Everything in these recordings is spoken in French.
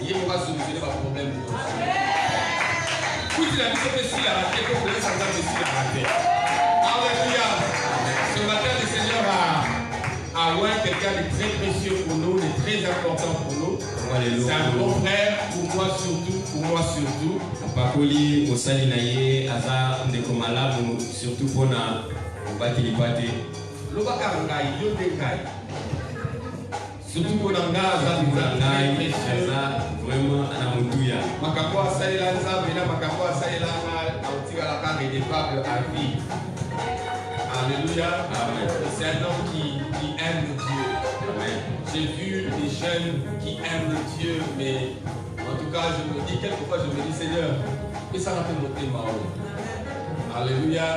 il va solutionner le problème. Oui, il a dit que si la raté, que vous voulez savoir si la raté. Alléluia. Ce matin, le Seigneur a oint quelqu'un de très précieux pour nous, de très important pour nous. C'est un bon frère, pour moi surtout, Pakoli Mosali Naye, Aza Ndekomala, surtout pour na Batilipate. Lobakangai, Yodengai. Surtout pour Nanga, vraiment à la Moutouya. Makakwa Saïlanza, Bena Makakwa Saïlanga, Autigalaka et des fables à vie. Alléluia. Amen. C'est un homme qui aime Dieu. Amen. J'ai vu des jeunes qui aiment Dieu, mais en tout cas, je me dis, quelquefois, je me dis, Seigneur, que ça va te monter ma haut. Alléluia.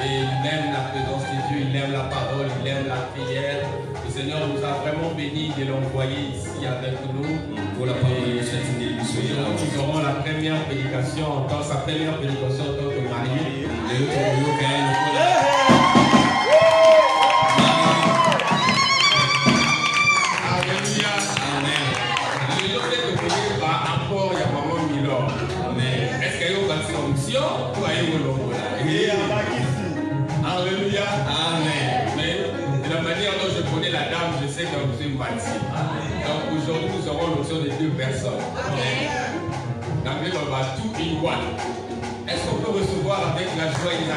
Et il aime la présence de Dieu, il aime la parole, il aime la prière. Le Seigneur nous a vraiment bénis de l'envoyer ici avec nous pour la parole de cette émission. Nous aurons la première prédication, sa première prédication en tant que marié. Alléluia. Amen. Je sais que vous n'avez pas encore, il y a maman Milor. Amen. Est-ce qu'il y a une onction ou il y a une Alléluia. Amen. Mais de la manière dont je connais la dame, je sais qu'elle est une bâtie. Donc aujourd'hui, nous aurons l'option de 2 personnes. Amen. Donc on va tout in one. Est-ce qu'on peut recevoir avec la joie et la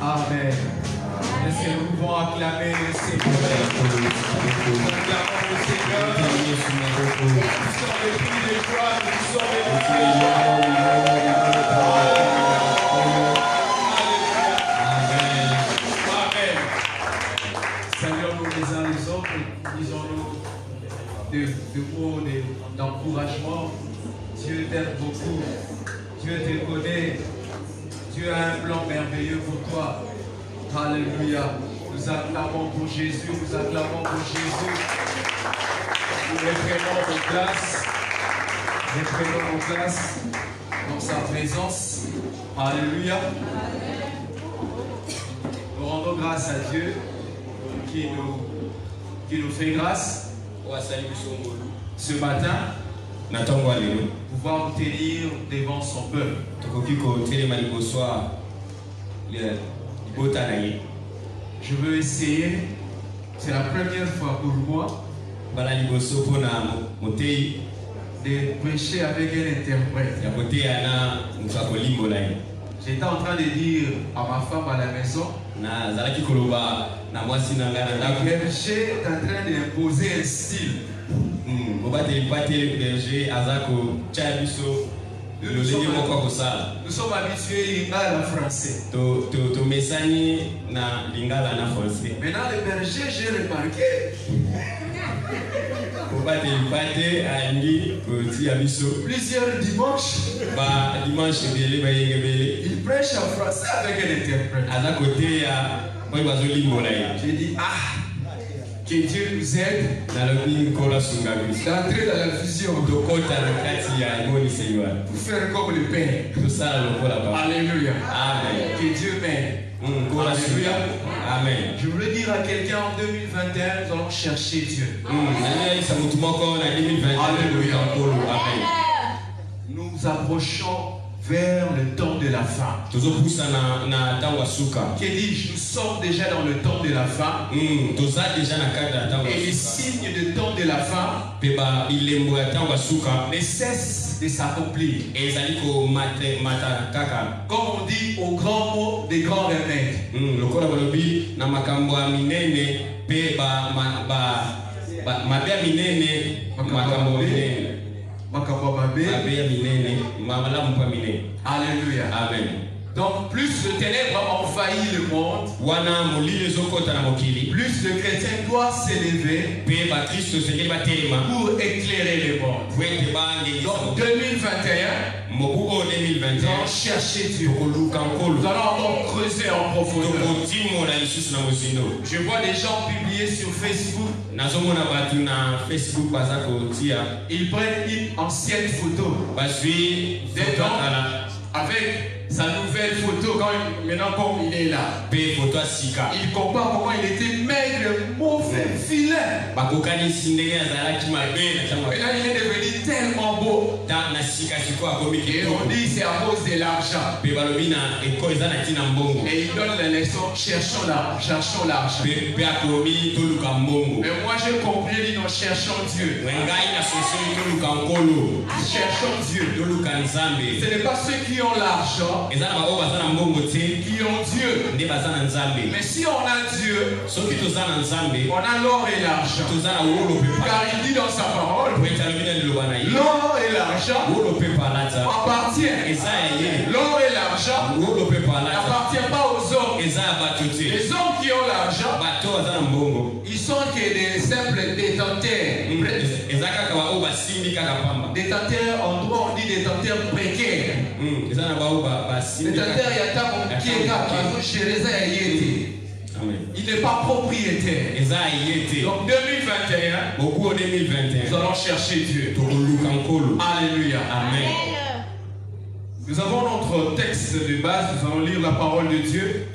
Amen. Est-ce que nous pouvons acclamer le Seigneur? Nous acclamons le Seigneur. Nous sommes les cris de joie, nous sommes les cris de joie. Amen. Amen. Saluons-nous les uns les autres, disons-nous des mots d'encouragement. Dieu t'aime beaucoup. Dieu te connaît. Dieu a un plan merveilleux pour toi. Alléluia. Nous acclamons pour Jésus. Nous acclamons pour Jésus. Nous reprenons nos places. Reprenons nos places dans sa présence. Alléluia. Nous rendons grâce à Dieu qui nous fait grâce ce matin. Pouvoir nous tenir devant son peuple. Je veux essayer, c'est la première fois pour moi, de prêcher avec un interprète. J'étais en train de dire à ma femme à la maison, le berger est en train d'imposer un style. Nous sommes habitués à la français. Maintenant, le berger, j'ai remarqué. Plusieurs dimanches, il prêche en français avec un interprète. J'ai dit, que Dieu nous aide d'entrer dans la vision pour faire comme le Père. Alléluia. Amen. Que Dieu m'aide. Alléluia. Amen. Je voulais dire à quelqu'un en 2021, nous allons chercher Dieu. Alléluia. Nous approchons vers le temps de la fin. Que dis-je? Nous sommes déjà dans le temps de la fin. Et les signes du temps de la fin ne cessent de s'accomplir. Comme on dit au grand mot des grands remèdes. Alléluia. Amen. Donc plus le ténèbre envahit le monde, plus le chrétien doit s'élever pour éclairer le monde. Donc 2021, nous allons chercher Dieu. Nous allons encore creuser en profondeur. Je vois des gens publier sur Facebook. Ils prennent une ancienne photo avec sa nouvelle photo maintenant comme il est là. Il compare comment il était maigre, mauvais, vilain. Et là il est devenu tellement beau. Et on dit c'est à cause de l'argent. Et il donne la leçon, cherchons l'argent. Mais moi j'ai compris, nous cherchons Dieu. Cherchons Dieu. Ce n'est pas ceux qui ont l'argent qui ont Dieu. Mais si on a Dieu, on a l'or et l'argent. Car il dit dans sa parole, l'or et l'argent appartiennent. L'or et l'argent n'appartiennent pas aux hommes. Les hommes qui ont l'argent, ils sont que des simples détenteurs. Détenteurs, en droit on dit détenteurs précaires. Il n'est pas propriétaire. Donc 2021, nous allons chercher Dieu. Alléluia. Amen. Nous avons notre texte de base. Nous allons lire la parole de Dieu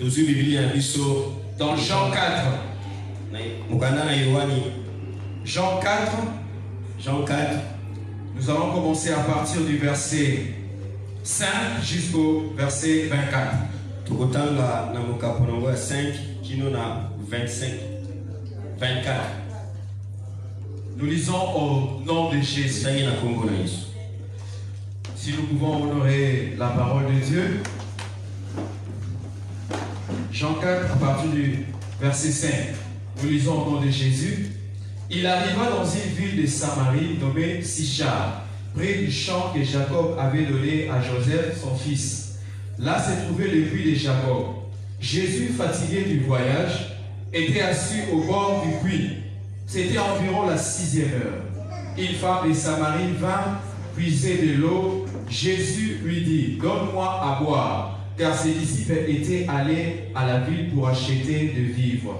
dans Jean 4. Jean 4. Nous allons commencer à partir du verset 5 jusqu'au verset 24. Nous lisons au nom de Jésus. Si nous pouvons honorer la parole de Dieu. Jean 4, à partir du verset 5. Nous lisons au nom de Jésus. Il arriva dans une ville de Samarie nommée Sichar, près du champ que Jacob avait donné à Joseph, son fils. Là se trouvait le puits de Jacob. Jésus, fatigué du voyage, était assis au bord du puits. C'était environ la 6e heure. Une femme de Samarie vint puiser de l'eau. Jésus lui dit, « Donne-moi à boire », car ses disciples étaient allés à la ville pour acheter de vivres.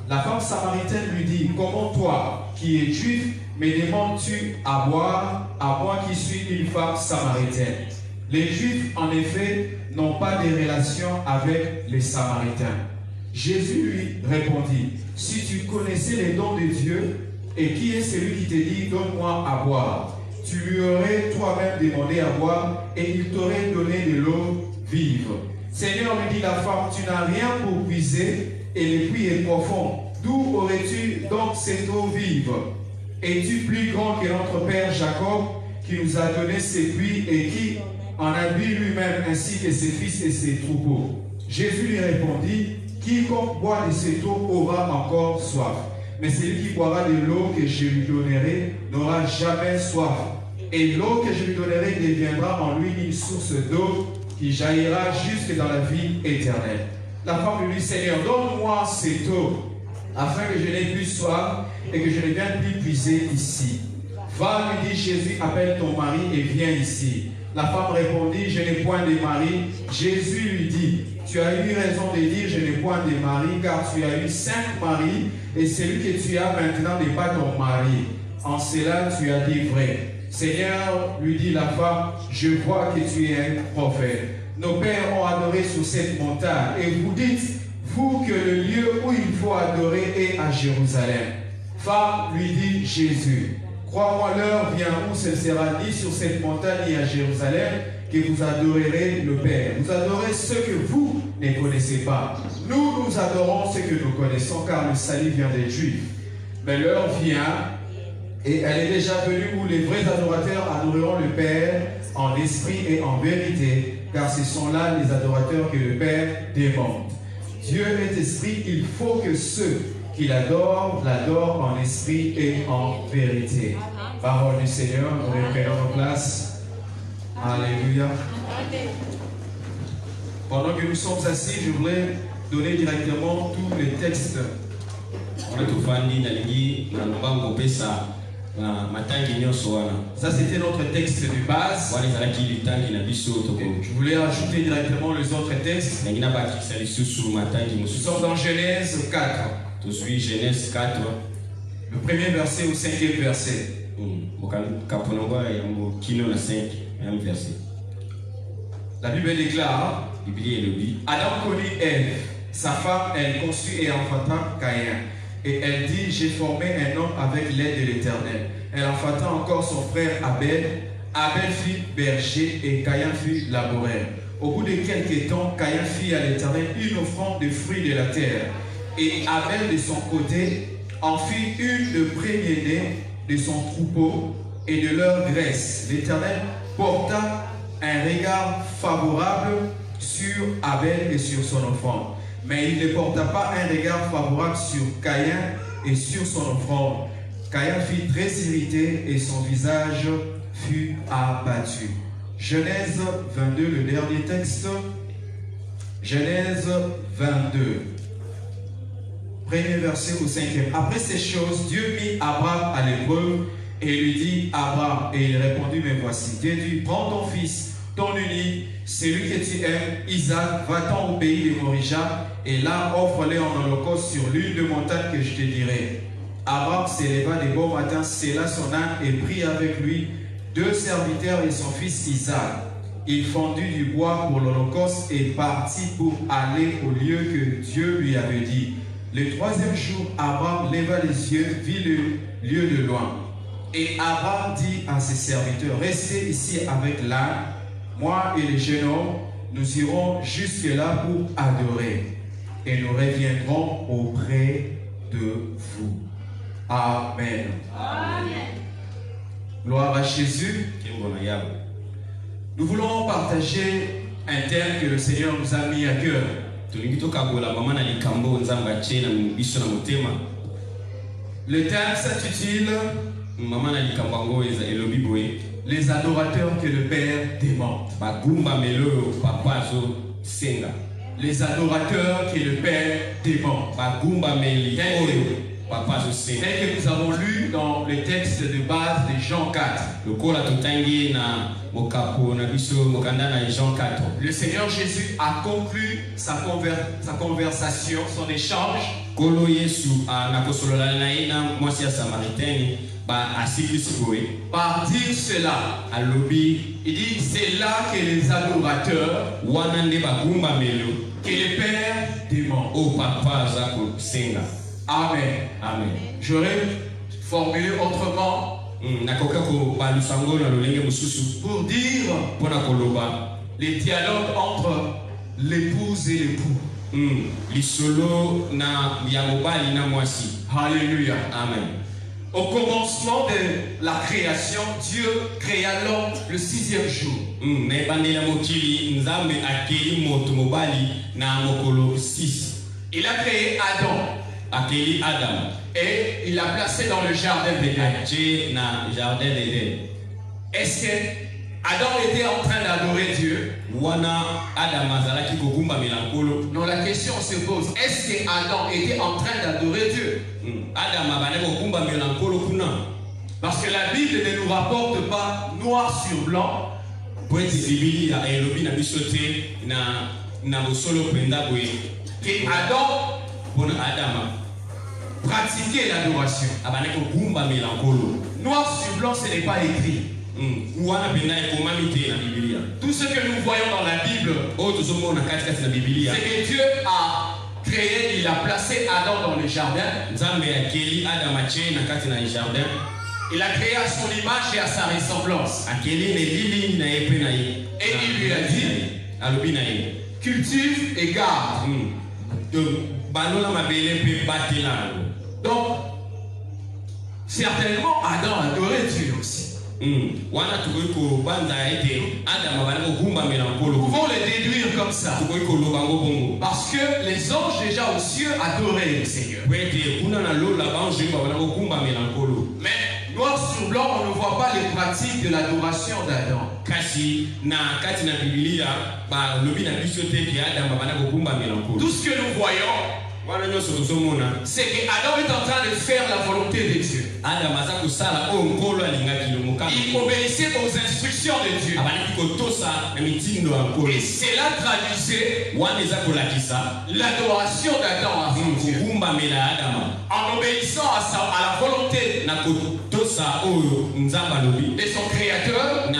La femme samaritaine lui dit, « Comment toi, qui es juif, me demandes-tu à boire, à moi qui suis une femme samaritaine ?» Les Juifs, en effet, n'ont pas de relation avec les Samaritains. Jésus lui répondit, « Si tu connaissais les dons de Dieu, et qui est celui qui te dit, donne-moi à boire, tu lui aurais toi-même demandé à boire, et il t'aurait donné de l'eau vive. » Seigneur, lui dit la femme, « Tu n'as rien pour puiser, et le puits est profond. D'où aurais-tu donc cette eau vive? Es-tu plus grand que notre père Jacob, qui nous a donné ces puits et qui en a bu lui-même ainsi que ses fils et ses troupeaux? » Jésus lui répondit, « Quiconque boit de cette eau aura encore soif. Mais celui qui boira de l'eau que je lui donnerai n'aura jamais soif. Et l'eau que je lui donnerai deviendra en lui une source d'eau qui jaillira jusque dans la vie éternelle. » La femme lui dit, « Seigneur, donne-moi cette eau, afin que je n'ai plus soif et que je ne vienne plus puiser ici. » « Va, lui dit Jésus, appelle ton mari et viens ici. » La femme répondit, « Je n'ai point de mari. » Jésus lui dit, « Tu as eu raison de dire, je n'ai point de mari, car tu as eu 5 maris, et celui que tu as maintenant n'est pas ton mari. En cela, tu as dit vrai. » Seigneur, lui dit la femme, « Je vois que tu es un prophète. Nos pères ont adoré sur cette montagne, et vous dites, vous, que le lieu où il faut adorer est à Jérusalem. » Femme, lui dit Jésus, « Crois-moi, l'heure vient où ce ne sera ni sur cette montagne ni à Jérusalem que vous adorerez le Père. Vous adorez ce que vous ne connaissez pas. Nous, nous adorons ce que nous connaissons, car le salut vient des Juifs. Mais l'heure vient, et elle est déjà venue, où les vrais adorateurs adoreront le Père en esprit et en vérité, car ce sont là les adorateurs que le Père demande. Dieu est esprit, il faut que ceux qui l'adorent en esprit et en vérité. Parole du Seigneur, nous reprenons nos places. Alléluia. Pendant que nous sommes assis, je voudrais donner directement tous les textes. Ça, c'était notre texte de base. Je voulais ajouter directement les autres textes. Nous sommes dans Genèse 4. Genèse 4. Le premier verset au 5e verset. La Bible déclare, Adam connut Ève, sa femme, elle conçut et enfanta Caïn. Et elle dit, j'ai formé un homme avec l'aide de l'Éternel. Elle enfanta encore son frère Abel. Abel fut berger et Caïn fut laboureur. Au bout de quelques temps, Caïn fit à l'Éternel une offrande de fruits de la terre. Et Abel de son côté en fit une de premier-né de son troupeau et de leur graisse. L'Éternel porta un regard favorable sur Abel et sur son offrande. Mais il ne porta pas un regard favorable sur Caïn et sur son offrande. Caïn fut très irrité et son visage fut abattu. Genèse 22, le dernier texte. Genèse 22. Premier verset au 5e. Après ces choses, Dieu mit Abraham à l'épreuve et lui dit, Abraham, et il répondit, mais voici. Dieu dit, prends ton fils, ton unique, celui que tu aimes, Isaac, va-t'en au pays de Morija, et là offre-le en holocauste sur l'une des montagnes que je te dirai. Abraham s'éleva de bon matin, scella son âne et prit avec lui 2 serviteurs et son fils Isaac. Il fendit du bois pour l'holocauste et partit pour aller au lieu que Dieu lui avait dit. Le 3e jour, Abraham leva les yeux, vit le lieu de loin. Et Abraham dit à ses serviteurs, restez ici avec l'âne, moi et le jeune homme, nous irons jusque-là pour adorer. Et nous reviendrons auprès de vous. Amen. Amen. Gloire à Jésus. Nous voulons partager un thème que le Seigneur nous a mis à cœur. Le thème s'intitule les adorateurs que le Père démente. Les adorateurs que le Père démente. Tel que nous avons lu dans le texte de base de Jean 4. Le Seigneur Jésus a conclu sa conversation, son échange. Par dire cela. Il dit c'est là que les adorateurs que le Père démente. Amen. Amen. J'aurais formulé autrement pour dire les dialogues entre l'épouse et l'époux. Alléluia. Amen. Au commencement de la création, Dieu créa l'homme le 6e jour. Il a créé Adam. Et il l'a placé dans le jardin d'Éden. Est-ce que Adam était en train d'adorer Dieu? Non, la question se pose. Est-ce que Adam était en train d'adorer Dieu? Parce que la Bible ne nous rapporte pas noir sur blanc que Adam pratiquait l'adoration. Noir sur blanc, ce n'est pas écrit. Tout ce que nous voyons dans la Bible, c'est que Dieu a créé, il a placé Adam dans le jardin. Il a créé à son image et à sa ressemblance. Et il lui a dit, cultive et garde. Donc, certainement, Adam adorait Dieu aussi. Nous pouvons le déduire comme ça. Parce que les anges déjà aux cieux adoraient le Seigneur. Mais noir sur blanc, on ne voit pas les pratiques de l'adoration d'Adam. Tout ce que nous voyons, c'est qu'Adam est en train de faire la volonté de Dieu. Il obéissait aux instructions de Dieu. Et cela traduisait l'adoration d'Adam à son Dieu. En obéissant à la volonté de son Créateur,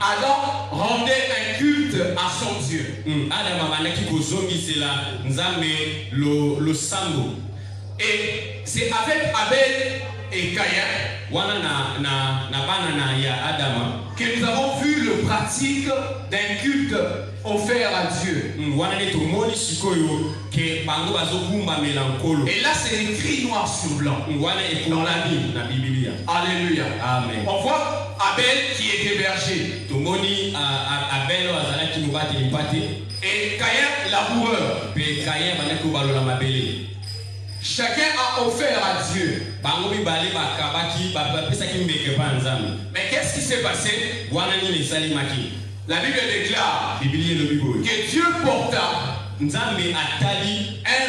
Adam rendait un culte à son Dieu. Et c'est avec Abel et Caïn que nous avons vu le pratique d'un culte offert à Dieu. Et là c'est écrit noir sur blanc dans la Bible. Alléluia. Amen. On voit Abel qui était berger et Caïn laboureur. Chacun a offert à Dieu. Mais qu'est-ce qui s'est passé? La Bible déclare que Dieu porta un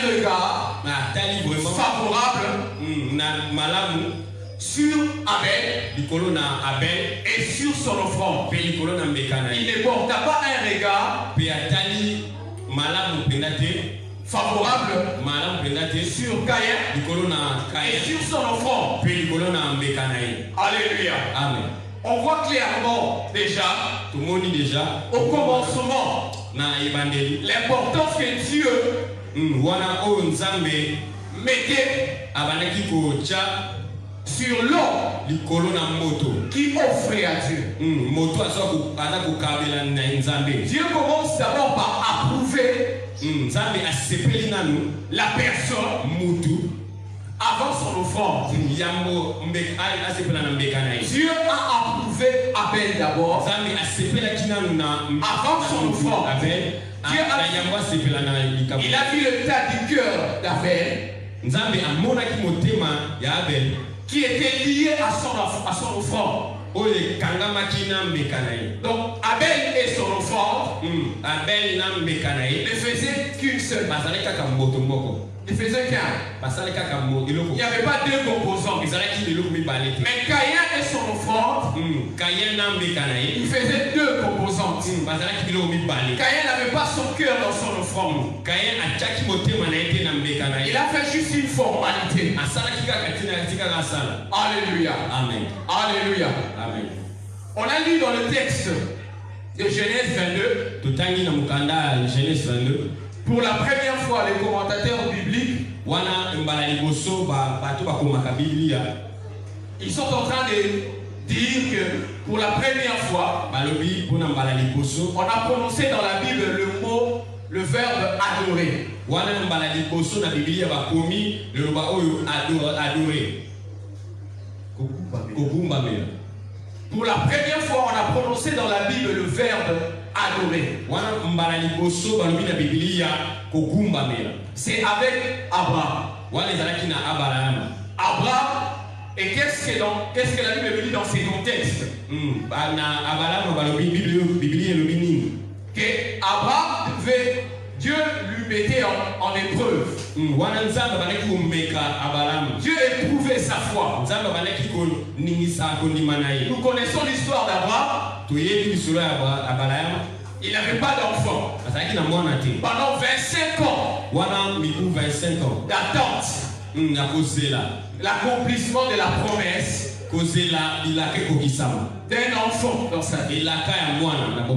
regard favorable sur Abel et sur son offrande. Il ne porta pas un regard favorable sur Caïn et sur son offrande. Alléluia. Amen. On voit clairement déjà au commencement l'importance que Dieu mettait sur l'homme qui offrait à Dieu. Dieu commence d'abord par approuver la personne avant son offrande. Dieu a approuvé Abel d'abord avant son offrande. Il a vu l'état du cœur d'Abel qui était lié à son offrande. Donc Abel et son offrande ne faisaient qu'une seule. Il faisait qu'un. Il n'y avait pas deux composants. Mais Caïn et son offrande, il faisait deux composantes. Caïn n'avait pas son cœur dans son offrande. Il a fait juste une formalité. Alléluia. Amen. Alléluia. Amen. On a lu dans le texte de Genèse 22. Pour la première fois, les commentateurs bibliques, ils sont en train de dire que pour la première fois, on a prononcé dans la Bible le verbe adorer. Pour la première fois, on a prononcé dans la Bible le verbe adorer. C'est avec Abraham. Abraham, et qu'est-ce que la Bible dit dans ces contextes? Que Abraham devait, Dieu lui mettait en épreuve. Dieu éprouvait sa foi. Nous connaissons l'histoire d'Abraham. Il n'avait pas d'enfant. Pendant 25 ans d'attente, l'accomplissement de la promesse d'un enfant dans sa vie.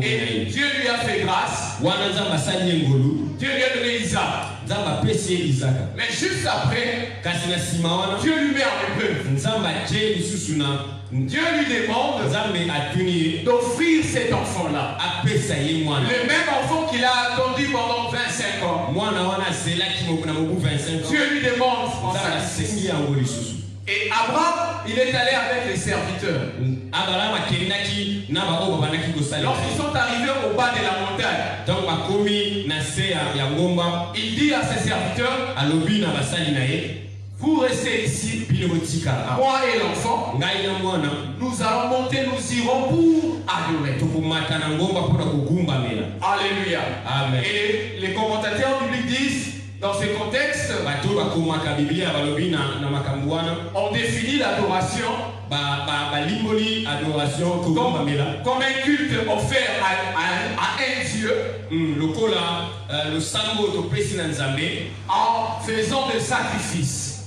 Et Dieu lui a fait grâce. Dieu lui a donné Isaac. Mais juste après, Dieu lui met en épreuve. Dieu lui demande d'offrir cet enfant-là. Le même enfant qu'il a attendu pendant 25 ans. Dieu lui demande en sacrifice. Et Abraham, il est allé avec les serviteurs. Lorsqu'ils sont arrivés au bas de la montagne, il dit à ses serviteurs, vous restez ici, moi et l'enfant, nous allons monter, nous irons pour adorer. Alléluia. Amen. Et les commentateurs bibliques disent, dans ce contexte, on définit l'adoration comme un culte offert à un Dieu en faisant des sacrifices.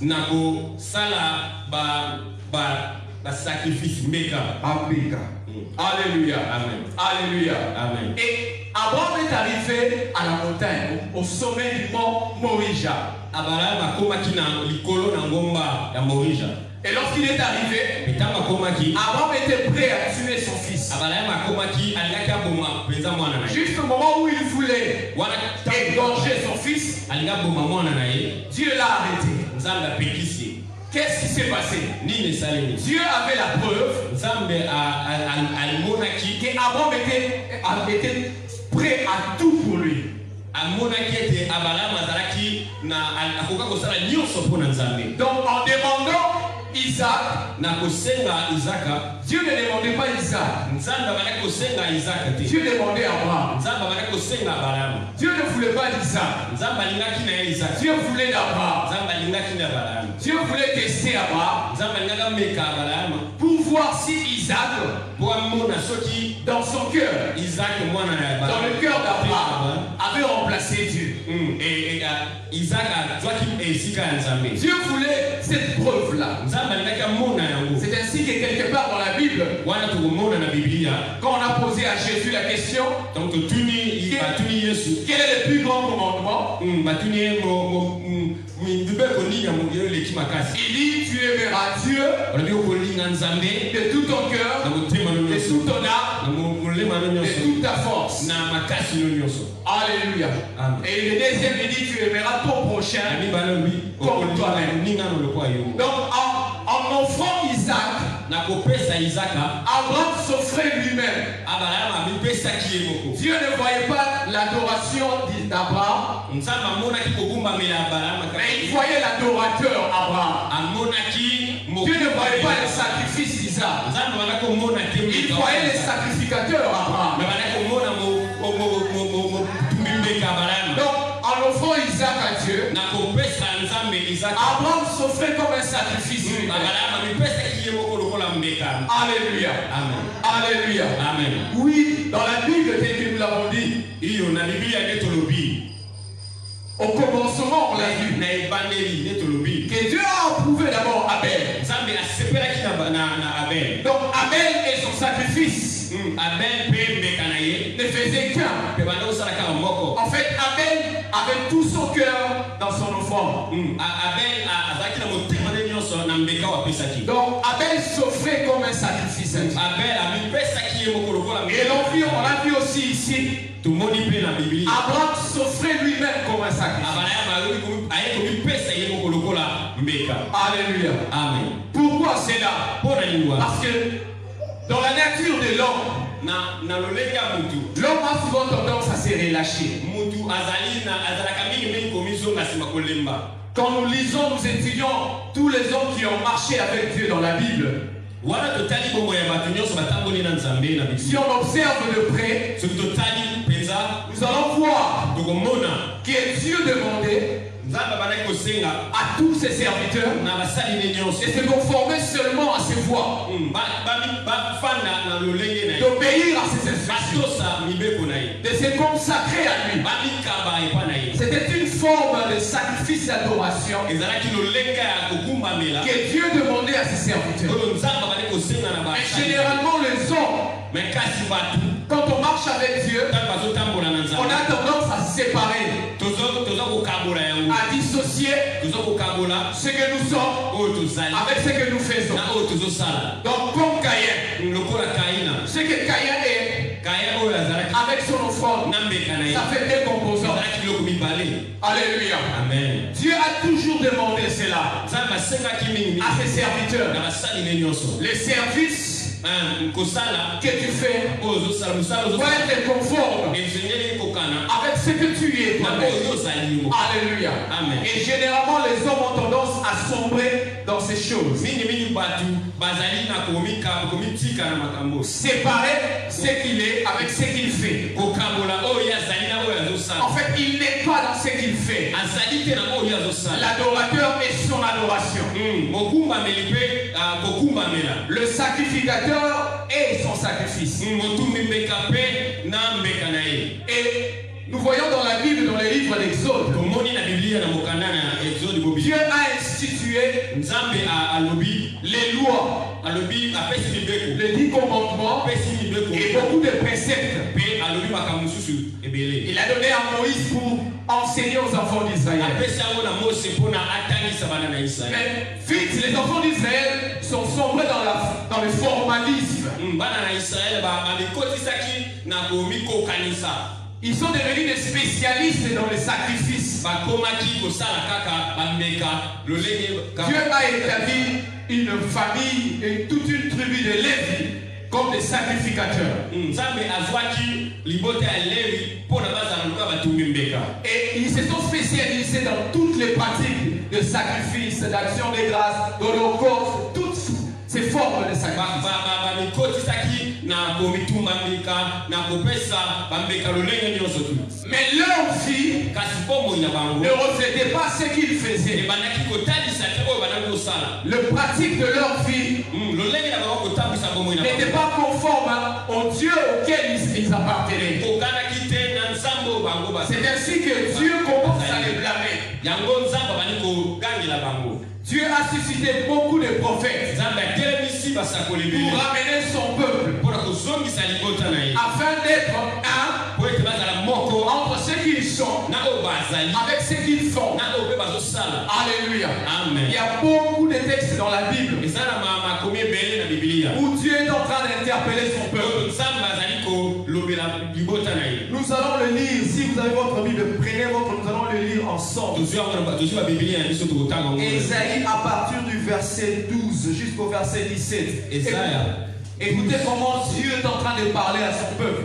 Alléluia. Amen. Alléluia. Amen. Et Abraham est arrivé à la montagne, au sommet du mont Morija. Et lorsqu'il est arrivé, Abraham était prêt à tuer son fils. Juste au moment où il voulait égorger son fils, Dieu l'a arrêté. Qu'est-ce qui s'est passé? Dieu avait la preuve qu'Abraham était prêt à tout pour lui. Donc en demandant Isaac, Dieu ne demandait pas Isaac. Dieu demandait Abraham. Dieu ne voulait pas d'Isaac. Dieu voulait d'Abraham. Dieu voulait tester Abraham pour voir si Isaac, dans son cœur, dans le cœur d'Abraham, avait remplacé Dieu. Dieu voulait cette preuve-là. C'est ainsi que quelque part dans la Bible, quand on a posé à Jésus la question, quel est le plus grand commandement? Il dit, tu aimeras Dieu de tout ton cœur, de toute ton âme, de toute ta force. Alléluia. Et le deuxième, il dit, tu aimeras ton prochain comme toi-même. Donc en offrant Isaac, Abraham s'offrait lui-même. Dieu ne voyait pas l'adoration d'Abraham, mais il voyait l'adorateur Abraham. Dieu ne voyait pas le sacrifice d'Isaac. Il voyait les sacrificateurs Abraham. Donc, en offrant Isaac à Dieu, Abraham s'offrait comme un sacrifice. Alléluia. Amen. Alléluia. Amen. Oui, dans la Bible, tel que nous l'avons dit, au commencement, on l'a vu, que Dieu a approuvé d'abord Abel. Donc, Abel et son sacrifice ne faisaient qu'un. En fait, Abel avait tout son cœur dans son offrande. Donc, Abel s'offrait comme un sacrifice. Et on l'a vu aussi ici. Abraham s'offrait lui-même comme un sacrifice. Alléluia. Amen. Pourquoi c'est là? Parce que dans la nature de l'homme, l'homme a souvent tendance à se relâcher. Quand nous lisons, nous étudions tous les hommes qui ont marché avec Dieu dans la Bible. Si on observe de près, nous allons voir que Dieu demandait à tous ses serviteurs de se conformer seulement à ses voies, d'obéir à ses instructions, de se consacrer à lui. C'était une forme de sacrifice d'adoration que Dieu demandait à ses serviteurs. Mais généralement les hommes, quand on marche avec Dieu, on a tendance à se séparer, à dissocier ce que nous sommes avec ce que nous faisons. Donc comme Caïn, ce que Caïn est avec son offrande, ça fait deux composants. Alléluia. Amen. Dieu a toujours demandé cela à ses serviteurs. Les services que tu fais doit être conforme avec ce que tu es. Alléluia. Amen. Et généralement les hommes ont tendance à sombrer dans ces choses. Séparer ce qu'il est avec ce qu'il fait. En fait, il n'est pas dans ce qu'il fait. L'adorateur est son adoration. Le sacrificateur est son sacrifice. Et nous voyons dans la Bible, dans les livres d'Exode, Dieu a institué les lois, les 10 commandements et beaucoup de préceptes. Il a donné à Moïse pour enseigner aux enfants d'Israël. Mais vite, les enfants d'Israël sont sombrés dans le formalisme. Ils sont devenus des spécialistes dans les sacrifices. Dieu a établi une famille et toute une tribu de Lévi comme des sacrificateurs. Et ils se sont spécialisés dans toutes les pratiques de sacrifice, d'action de grâce, d'holocauste, toutes ces formes de sacrifice. Mais leur vie ne reflétait pas ce qu'ils faisaient. Le pratique de leur vie n'était pas conforme au Dieu auquel ils appartenaient. C'est ainsi que Dieu commence à les blâmer. Dieu a suscité beaucoup de prophètes pour ramener son peuple afin d'être un entre ce qu'ils sont avec ce qu'ils font. Alléluia. Amen. Il y a beaucoup de textes dans la Bible où Dieu est en train d'interpeller son peuple. Nous allons le lire. Si vous avez votre Bible, prenez votre. Nous allons le lire ensemble. Ésaïe à partir du verset 12 jusqu'au verset 17. Écoutez comment Dieu est en train de parler à son peuple.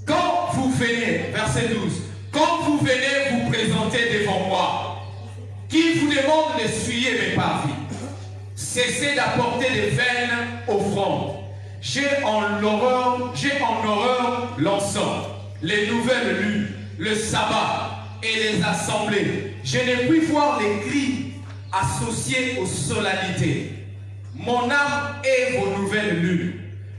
Quand vous venez, verset 12, quand vous venez vous présenter devant moi, qui vous demande d'essuyer mes parvis, cessez d'apporter des vaines offrandes. J'ai en horreur l'encens, les nouvelles lunes, le sabbat et les assemblées. Je n'ai pu voir les cris associés aux solennités. Mon âme est vos nouvelles lunes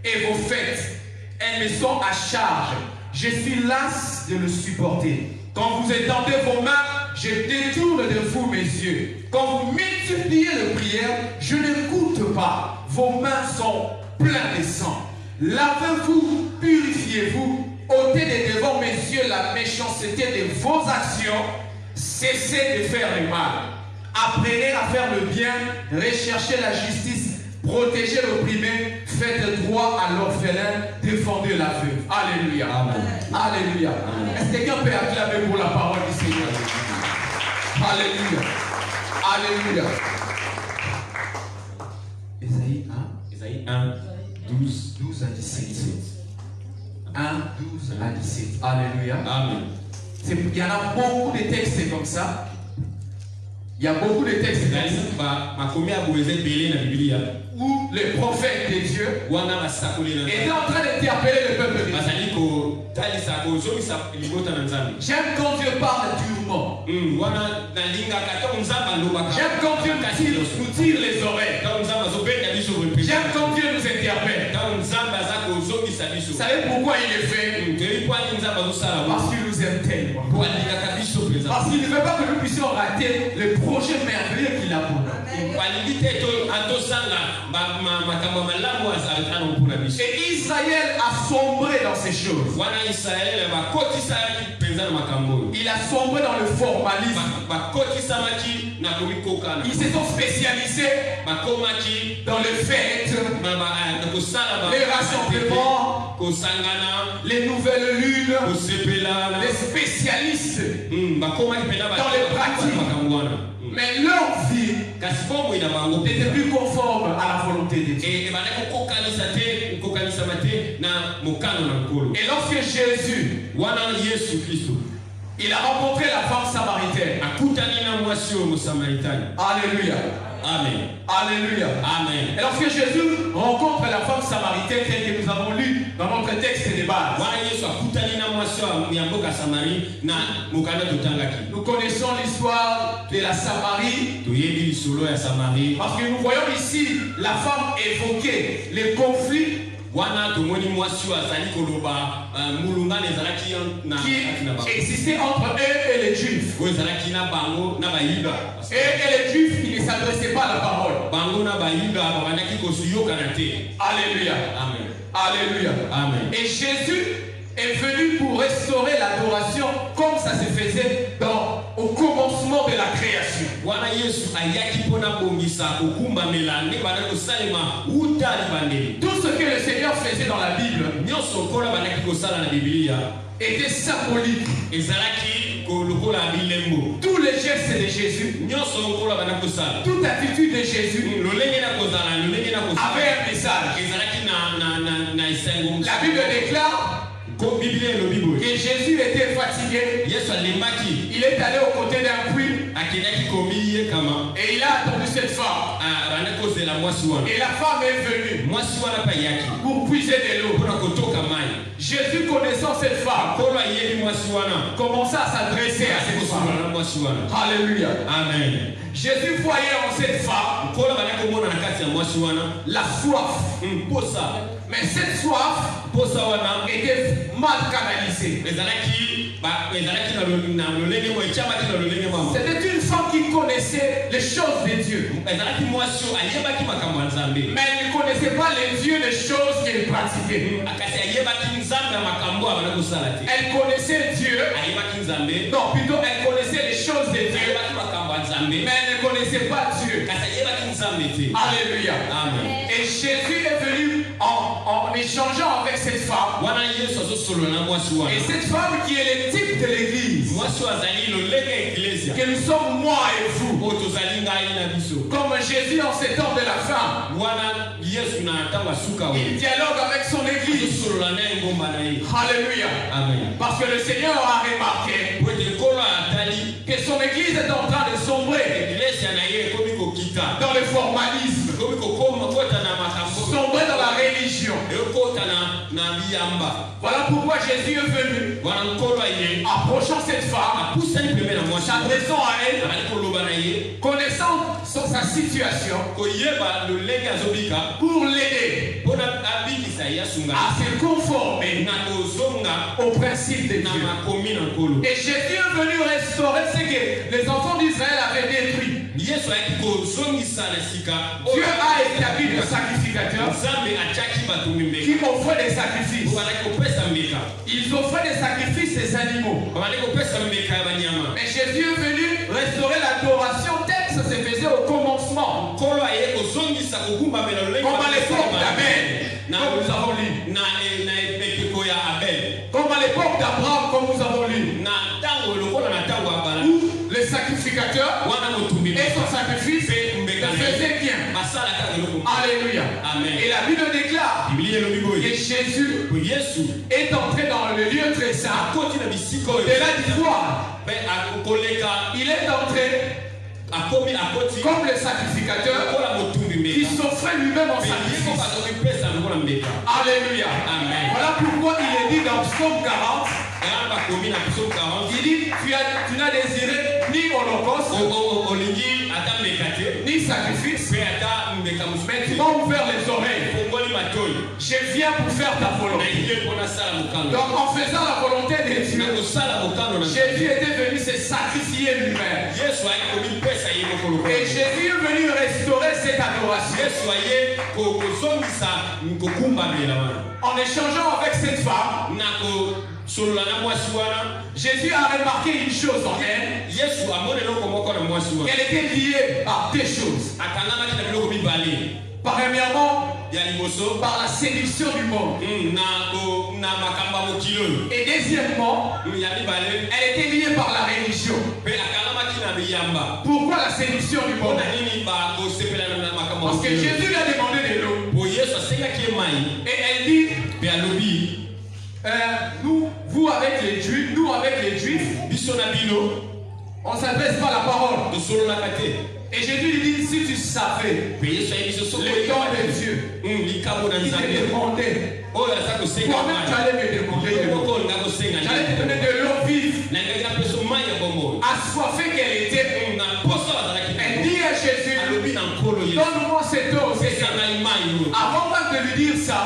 et vos fêtes. Elles me sont à charge. Je suis las de le supporter. Quand vous étendez vos mains, je détourne de vous mes yeux. Quand vous multipliez les prières, je n'écoute pas. Vos mains sont pleines de sang. Lavez-vous, purifiez-vous, ôtez de devant mes yeux la méchanceté de vos actions. Cessez de faire le mal. Apprenez à faire le bien, recherchez la justice, protégez l'opprimé, faites droit à l'orphelin, défendez la veuve. Alléluia. Amen. Alléluia. Est-ce que quelqu'un peut acclamer pour la parole du Seigneur? Alléluia. Alléluia. Ésaïe 1, 12 à 17. 1, 12 à 17. Alléluia. Amen. Il y en a beaucoup de textes comme ça. Il y a beaucoup de textes où les prophètes de Dieu étaient en train d'interpeller le peuple de Dieu. J'aime quand Dieu parle durement. J'aime quand Dieu nous tire les oreilles. J'aime quand Dieu nous interpelle. Vous savez pourquoi il le fait? Parce qu'il nous aime tellement. Parce qu'il ne veut pas que nous puissions rater le projet merveilleux qu'il a pour nous. Et Israël a sombré dans ces choses. Il a sombré dans le formalisme. Ils se sont spécialisés dans le fait, les rassemblements, les nouvelles lunes, les spécialistes dans les pratiques. Mais leur vie n'était plus conforme à la volonté de Dieu. Et lorsque Jésus, il a rencontré la femme samaritaine. Alléluia. Amen. Alléluia. Amen. Et lorsque Jésus rencontre la femme samaritaine, telle que nous avons lu dans notre texte de base, nous connaissons l'histoire de la Samarie. Parce que nous voyons ici la femme évoquer les conflits qui existaient entre eux et les Juifs. Et les Juifs qui ne s'adressaient pas à la parole. Alléluia. Amen. Alléluia. Amen. Et Jésus est venu pour restaurer l'adoration comme ça se faisait au commencement de la création. Tout ce que le Seigneur faisait dans la Bible était symbolique. Tous les gestes de Jésus, toute attitude de Jésus avait un message. La Bible déclare que Jésus était fatigué. Il est allé aux côtés d'un puits et il a attendu cette femme. Et la femme est venue pour puiser de l'eau. Jésus, connaissant cette femme, commença à s'adresser à cette femme. Alléluia. Amen. Jésus voyait en cette femme la soif. Mais cette soif était mal canalisée. C'était une femme qui connaissait les choses de Dieu. Mais elle ne connaissait pas les dieux des choses qu'elle pratiquait. Elle connaissait Dieu. Non, plutôt elle connaissait les choses de Dieu. Mais elle ne connaissait pas Dieu. Alléluia. Amen. Et Jésus est venu en échangeant avec cette femme, et cette femme qui est le type de l'église, que nous sommes moi et vous, comme Jésus en ces temps de la fin, il dialogue avec son église. Alléluia. Parce que le Seigneur a remarqué que son église est en train de sombrer dans le formalisme, sombrer dans la religion. Voilà pourquoi Jésus est venu, approchant cette femme, s'adressant à elle, connaissant sa situation, pour l'aider à se conformer au principe de Dieu. Et Jésus est venu restaurer ce que les enfants d'Israël avaient détruit. Dieu a établi des sacrificateurs qui offraient des sacrifices. Ils offraient des sacrifices des animaux. Mais Jésus est venu restaurer l'adoration telle que ça se faisait au commencement. Comme à l'époque d'Abel, comme nous avons lu. Comme à l'époque d'Abraham, comme nous avons lu. Où les sacrificateurs et son sacrifice faisaient bien. Alléluia. Et la Bible déclare que Jésus est entré dans le lieu très saint de la victoire. Il est entré comme le sacrificateur qui s'offrait lui-même en sacrifice. Alléluia. Voilà pourquoi il est dit dans Psaume 40. Il dit, tu n'as désiré ni holocauste, ni sacrifice, mais tu m'as ouvert les oreilles. Je viens pour faire ta volonté. Donc en faisant la volonté de Dieu, Jésus était venu se sacrifier lui-même. Et Jésus est venu restaurer cette adoration. En échangeant avec cette femme, Jésus a remarqué une chose en elle. Elle était liée par deux choses. Premièrement, par la séduction du monde. Et deuxièmement, elle était liée par la religion. Pourquoi la séduction du monde? Parce que Jésus lui a demandé de l'eau. Et elle dit, vous avec les Juifs, nous avec les Juifs, on ne s'adresse pas la parole. Et Jésus lui dit, si tu savais les dons de Dieu, il te demandait, toi-même tu allais me demander de l'eau. J'allais te donner de l'eau vive. Assoiffée qu'elle était, elle dit à Jésus, donne-moi cette eau. Avant même de lui dire ça,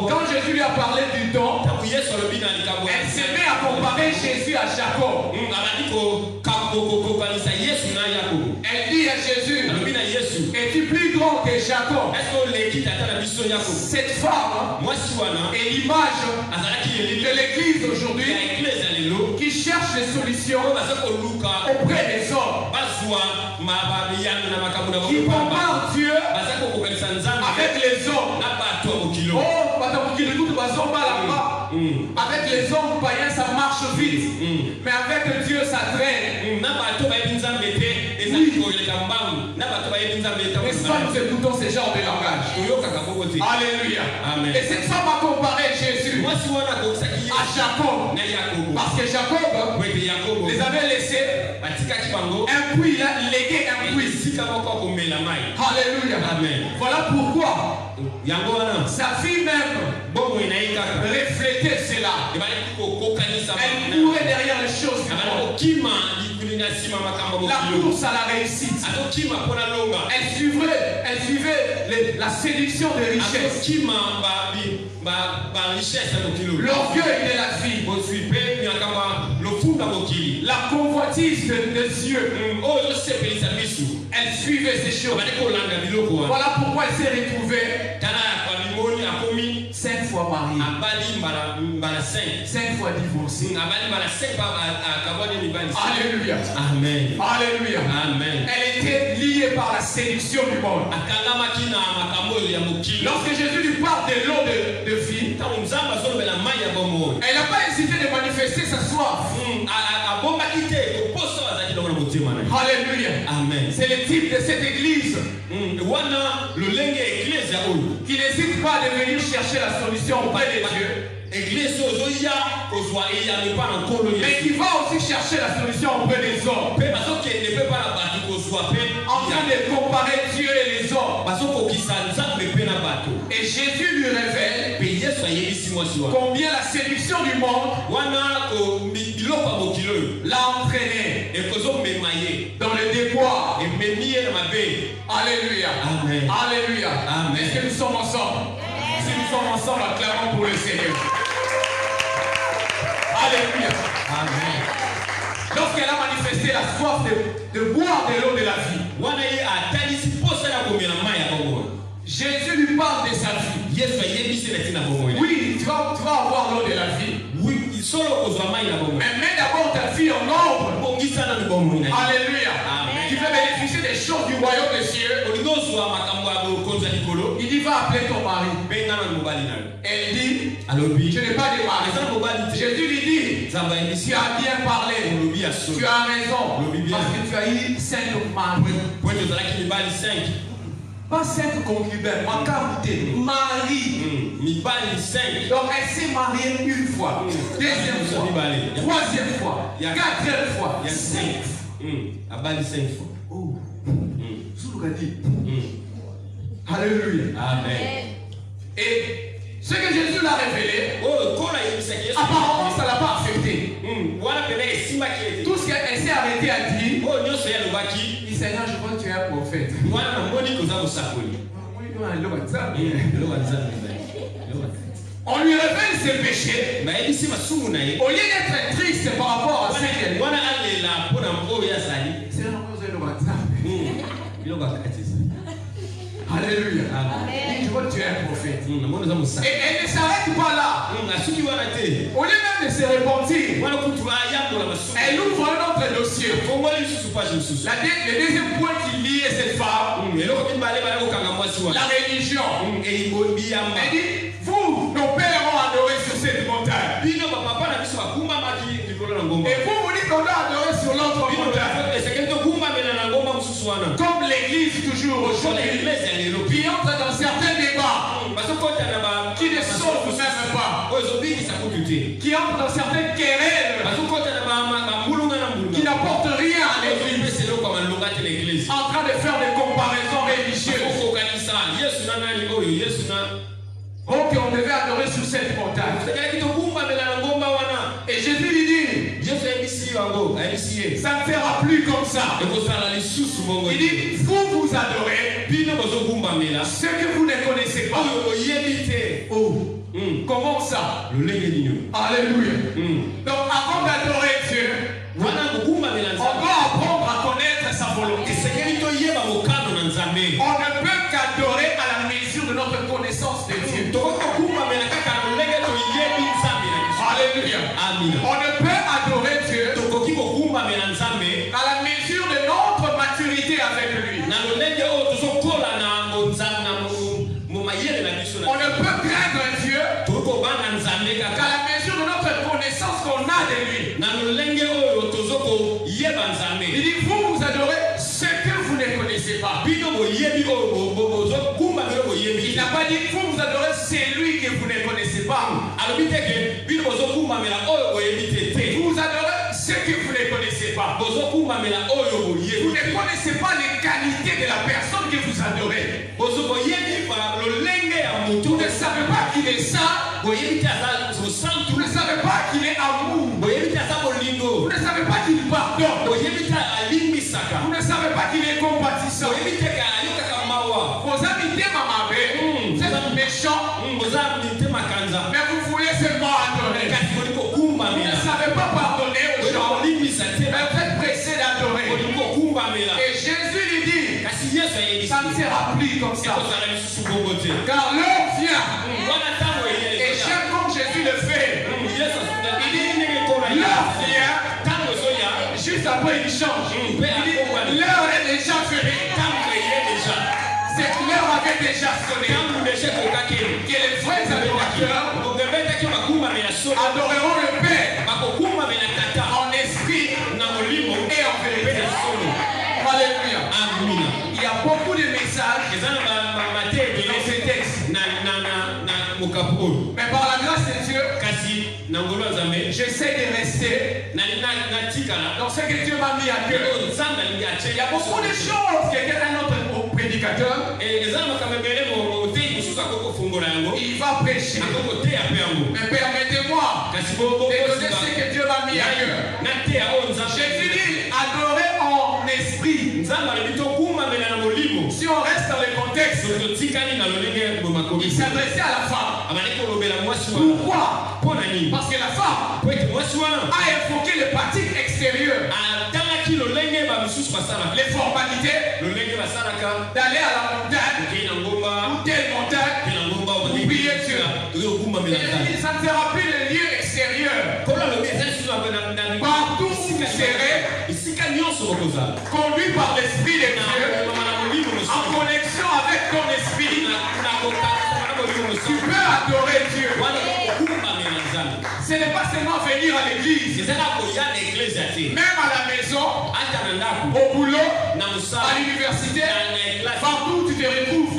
quand Jésus lui a parlé du don, elle s'est mise à comparer Jésus à Jacob. Elle dit à Jésus, es-tu plus grand que Jacob? Cette femme est l'image de l'église aujourd'hui qui cherche des solutions auprès des hommes, qui comparent Dieu avec les hommes. Avec les hommes païens ça marche vite, mais avec Dieu ça traîne. N'est-ce pas, nous écoutons ce genre de langage? Alléluia. Et cette femme a comparé Jésus à Jacob, parce que Jacob les avait laissés un puits, il a légué un puits. Alléluia. Voilà pourquoi sa fille même reflétait cela. Elle courait derrière les choses du monde. La course à la réussite. Elle suivait la séduction des richesses. L'orgueil de la vie. La convoitise des yeux. Elle suivait ces choses. Voilà pourquoi elle s'est retrouvée 5 fois. fois marié. Abali mbala 5. 5 fois divorcé. Abali mbala 5 akabone mibali. Alléluia. Amen. Alléluia. Amen. Elle était liée par la séduction du monde. Akangamaki na makambo ya mokili. Lorsque Jésus lui parle de l'eau de vie, elle n'a pas hésité de manifester sa soif. Alléluia. Amen. C'est le type de cette église qui n'hésite pas à venir chercher la solution auprès de Dieu, mais qui va aussi chercher la solution auprès des hommes, en train de comparer Dieu et les hommes. Et Jésus lui révèle combien la séduction du monde l'a entraîné dans le débois. Alléluia. Amen. Alléluia. Amen. Est-ce que nous sommes ensemble? Si nous sommes ensemble, acclamons pour le Seigneur. Alléluia. Amen. Lorsqu'elle a manifesté la soif de boire de l'eau de la vie, Jésus lui parle de sa vie. Oui, tu vas avoir l'eau de la vie. Mais mets d'abord ta vie en ordre. Alléluia. Tu veux bénéficier des choses du royaume des cieux. Il dit, va appeler ton mari. Elle dit, je n'ai pas de mari. Jésus lui dit, tu as bien parlé. Tu as raison. Parce que tu as eu 5 maris. Pas 5 concubins, Marie. Donc elle s'est mariée une fois, deuxième fois, troisième fois, quatrième fois, 5 fois. Oh. Alléluia. Amen. Et ce que Jésus l'a révélé, apparemment ça ne l'a pas affecté. Tout ce qu'elle s'est arrêtée à dire, dit Seigneur, je vois que tu es un prophète. On lui révèle ses péchés. Au lieu d'être triste par rapport à ce qu'elle est. Alléluia. Je vois que tu es un prophète. Et elle ne s'arrête pas là. Au lieu même de se repentir, elle ouvre un autre dossier. Le deuxième point qui lie cette femme, la religion. Elle dit, vous, nos pères ont adoré sur cette montagne. Et vous, vous dites qu'on doit adorer sur l'autre montagne. Comme l'église toujours aujourd'hui, qui entre dans certains débats, qui ne sauvent même pas, qui entre dans certaines querelles, qui n'apportent rien à l'église, en train de faire des comparaisons religieuses. Ok, on devait adorer sur cette montagne. Et Jésus lui dit, ça ne fera plus comme ça. Il dit, vous adorez ce que vous ne connaissez pas. Oh. Comment ça? Alléluia. Donc avant d'adorer Dieu, on doit apprendre à connaître sa volonté. On ne peut qu'adorer à la mesure de notre connaissance de Dieu. Alléluia. On ne peut adorer Dieu à la mesure de notre maturité avec lui. On ne peut craindre Dieu qu'à la mesure de notre connaissance qu'on a de lui. Il dit, vous adorez ce que vous ne connaissez pas. Il n'a pas dit, vous adorez celui que vous ne connaissez pas. Vous adorez ce que vous ne connaissez pas. Vous ne connaissez pas les qualités de la personne que vous adorez. Vous ne savez pas qu'il est saint. Vous ne savez pas qu'il est amour. Vous ne savez pas qu'il pardonne. Vous ne savez pas qu'il est compatissant. Vos amis vous êtes méchants, mais vous voulez seulement adorer. Vous ne savez pas pardonner aux gens, mais vous êtes pressés d'adorer. Et Jésus lui dit, ça ne sera plus comme ça. Car l'heure vient. Et après il change. Il dit, l'heure est déjà venue. Cette l'heure avait déjà sonné. Que les vrais adorateurs adoreront le Père en esprit et en vérité. Alléluia. Il y a beaucoup de messages dans ces textes. Mais par la grâce de Dieu, j'essaie de rester dans ce que Dieu m'a mis à cœur. Il y a beaucoup de choses que un autre prédicateur il va prêcher. Mais permettez-moi de donner ce que Dieu m'a mis à cœur. Jésus dit adorer en esprit. Si on reste dans le contexte, il s'adressait à la femme. Pourquoi? Parce que la femme a évoqué les pratiques extérieures, les formalités d'aller à la montagne ou telle montagne pour prier Dieu. Et ça ne sera plus le lieu extérieur. Partout où vous serez, conduit par l'Esprit de Dieu, en connexion avec ton esprit, tu peux adorer Dieu. Ce n'est pas seulement venir à l'église, même à la maison, au boulot, à l'université, partout où tu te retrouves,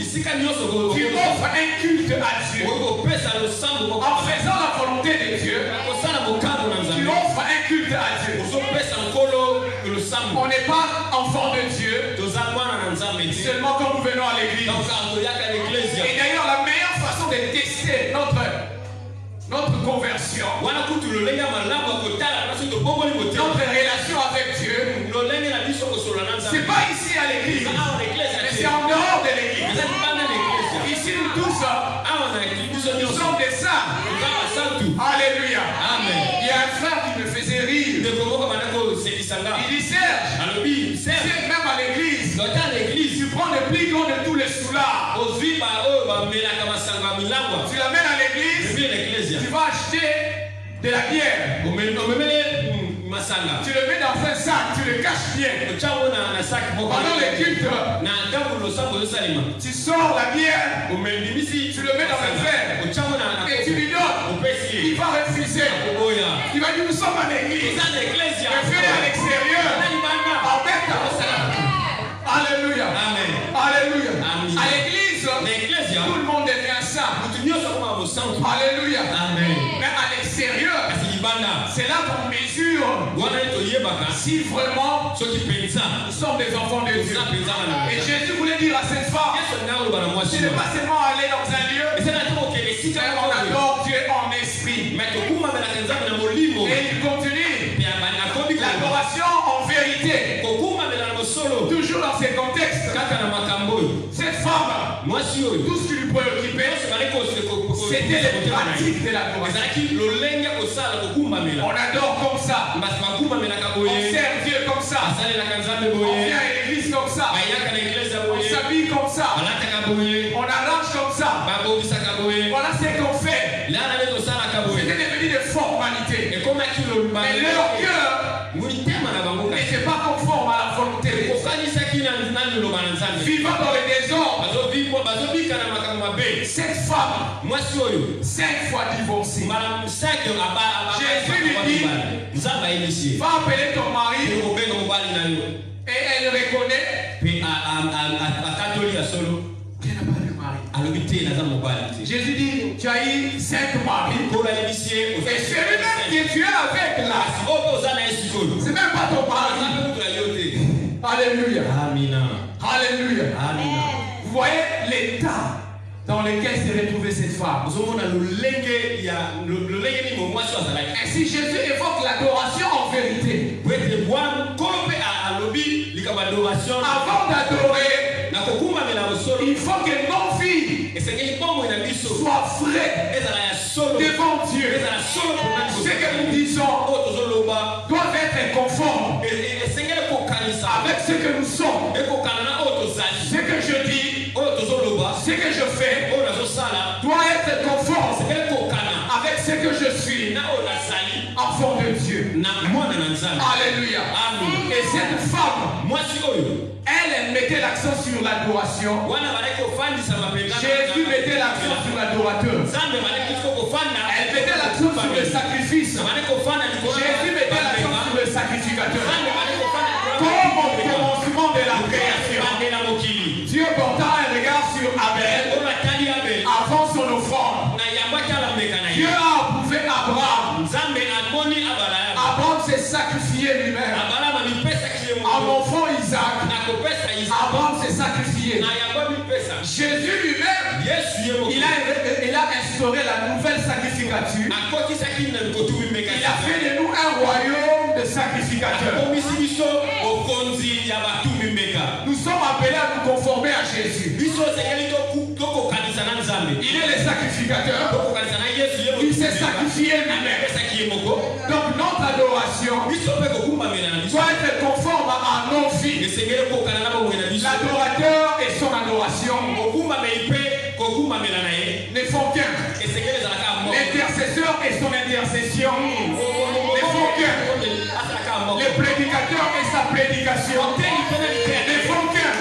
tu offres un culte à Dieu. En faisant la volonté de Dieu, tu offres un culte à Dieu. On n'est pas enfant de Dieu seulement quand nous venons à l'église. Et d'ailleurs, la meilleure façon de tester notre conversion, notre relation avec Dieu, c'est pas ici à l'église, mais c'est en dehors de l'église. Ici nous tous, nous sommes des saints. Alléluia. Amen. Il y a un frère qui me faisait rire. Il dit Serge, même à l'église, tu prends le plus grand de tous les soulards, tu l'amènes à l'église, tu vas acheter de la bière, tu le mets dans un sac, tu le caches bien. Pendant les cultes, tu sors la bière, tu le mets dans un verre et tu lui donnes. Il va refuser. Il va dire nous sommes à l'église. Mais fais-le à l'extérieur. Alléluia. Alléluia. À l'église, tout le monde devient saint. Alléluia. Mais à l'extérieur, c'est là qu'on mesure si vraiment nous sommes des enfants de Dieu. Et Jésus voulait dire à cette femme, ce n'est pas seulement aller dans un lieu, mais on adore Dieu en esprit. Et il continue l'adoration en vérité. Toujours dans ces contextes, cette femme, tout ce qui lui préoccupait, c'était les pratiques de l'adoration. On adore comme ça. On sert Dieu comme ça. On vient à l'église comme ça. On s'habille comme ça. On arrange comme ça. Voilà ce qu'on fait. C'était devenu des formalités. Mais leur cœur n'était pas conforme à la volonté de Dieu. Vivant dans le désordre, cette femme, 5 fois divorcée. Jésus lui dit, va appeler ton mari. Et elle reconnaît qu'elle n'a pas de mari. Jésus dit, tu as eu 5 maris. Et celui-même que tu es avec là, c'est même pas ton mari. Alléluia. Alléluia. Vous voyez l'état dans lequel s'est retrouvée cette femme. Ainsi Jésus évoque l'adoration en vérité. Avant d'adorer, il faut que nos vies soient vraies devant Dieu. Ce que nous disons doit être conforme avec ce que nous sommes. Ce que je dis, ce que je fais doit être conforme avec ce que je suis, enfant de Dieu. Alléluia. Amen. Et cette femme, Mwasi oyo. elle mettait l'accent sur l'adoration. Wana balaki ofandisa mapengano. Jésus mettait l'accent sur l'adorateur. Nzambe balaki kofanda. Elle mettait l'accent sur le sacrifice. Jésus mettait l'accent sur le sacrificateur. Comme au commencement de la création, Dieu porta un regard sur Abel avant son offrande. Dieu a approuvé Abraham. Abraham s'est sacrifié lui-même. En enfant Isaac, Abraham s'est sacrifié. Jésus lui-même, il a instauré la nouvelle sacrificature. Il a fait de nous un royaume de sacrificateurs. Nous sommes appelés à nous conformer à Jésus. Il est le sacrificateur. Il s'est sacrifié lui-même. Donc notre adoration doit être conforme à nos vies. L'adorateur et son adoration ne font qu'un. L'intercesseur et son intercession ne font qu'un. Le prédicateur et sa prédication ne font qu'un.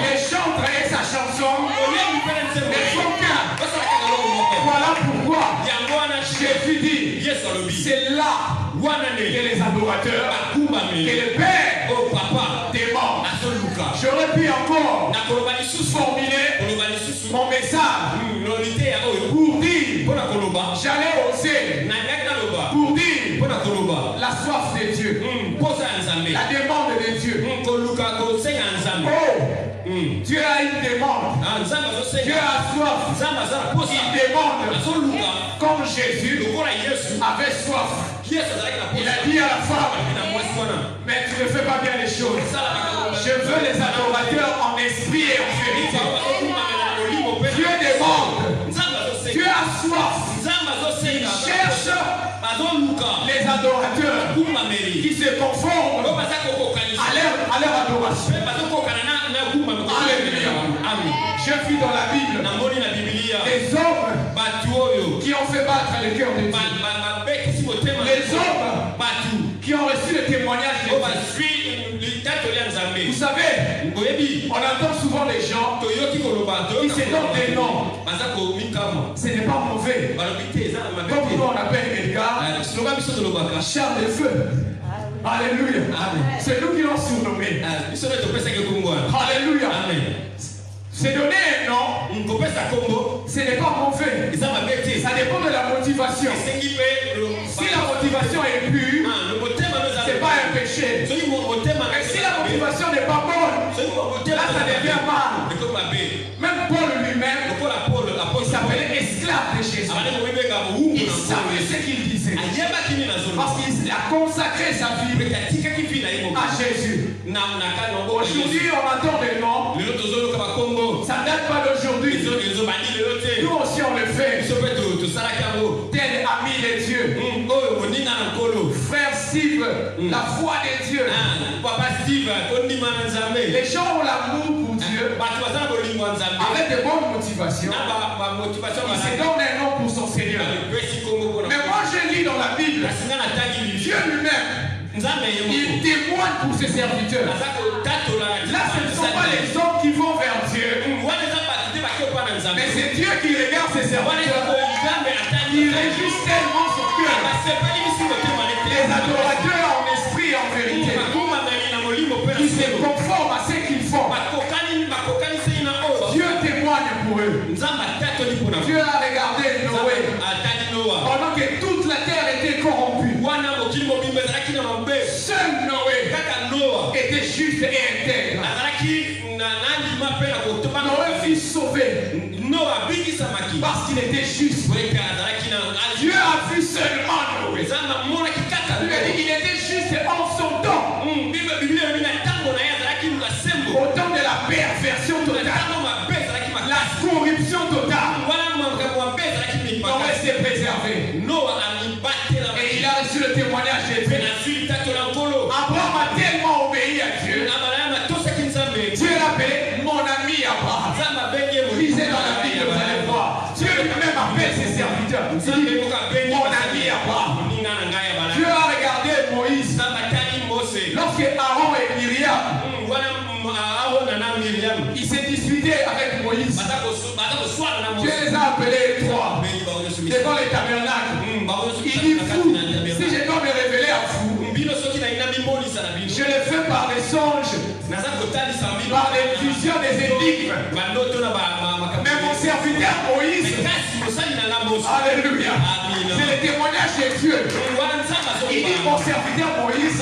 Le chantre et sa chanson ne font qu'un. Voilà pourquoi Jésus dit, c'est là que les adorateurs, que le Père demande. J'aurais pu encore formuler mon message pour dire, j'allais oser pour dire la soif de Dieu, la demande de Dieu. Dieu a une demande. Dieu a soif. Il demande. Comme Jésus avait soif. Il a dit à la femme, mais tu ne fais pas bien les choses. Je veux les adorateurs en esprit et en vérité. Dieu demande. Dieu a soif. Il cherche les adorateurs qui se conforment à leur adoration. Alléluia. Je vis dans la Bible les hommes qui ont fait battre le cœur de Dieu. Les hommes qui ont reçu le témoignage de Dieu. Vous savez, on entend souvent les gens qui se donnent des noms. Ce n'est pas mauvais. Comme nous on appelle Edgar, Charles de Feu. Alléluia. C'est nous qui l'ont surnommé. Alléluia. C'est donner un nom, ce n'est pas mauvais. Ça dépend de la motivation. Si la motivation est pure, ce n'est pas un péché. Mais si la motivation n'est pas bonne, là ça devient mal. Même Paul lui-même, il s'appelait esclave de Jésus. Il savait ce qu'il disait. Parce qu'il a consacré sa vie à Jésus. Aujourd'hui, on entend des noms. Ça ne date pas d'aujourd'hui. Nous aussi, on le fait. Tel ami de Dieu. Frère Steve, la foi de Dieu. Les gens ont l'amour pour Dieu avec de bonnes motivations. Il se donne un nom pour son Seigneur. Mais moi, je lis dans la Bible, Dieu lui-même, il témoigne pour ses serviteurs. Là, ce ne sont pas les hommes qui vont vers Dieu, mais c'est Dieu qui regarde ses serviteurs. Il réjouit tellement son cœur. Les adorateurs en esprit et en vérité, ils se conforment à ce qu'ils font. Dieu témoigne pour eux. Dieu a regardé Noé pendant que toute la terre était corrompue. Seul Noé était juste et intègre. Noé fut sauvé parce qu'il était juste. Dieu a vu seulement Noé. Il était juste en son temps. Au temps de la perversion totale, la corruption totale. Noé s'est préservé. Et il a reçu le témoignage de Dieu. Abraham a tellement obéi à Dieu. Dieu l'appelait mon ami Abraham. Lisez dans la Bible, vous allez voir. Dieu lui-même appelle ses serviteurs. Il dit mon ami Abraham. Dieu a regardé Moïse. Lorsque Aaron et Myriam, ils s'est disputé avec Moïse, Dieu les a appelés trois devant les tabernacles. Il dit, vous, si je dois me révéler à vous, je le fais par des songes, par des visions, des énigmes. Mais mon serviteur Moïse, alléluia, c'est le témoignage de Dieu. Il dit, mon serviteur Moïse,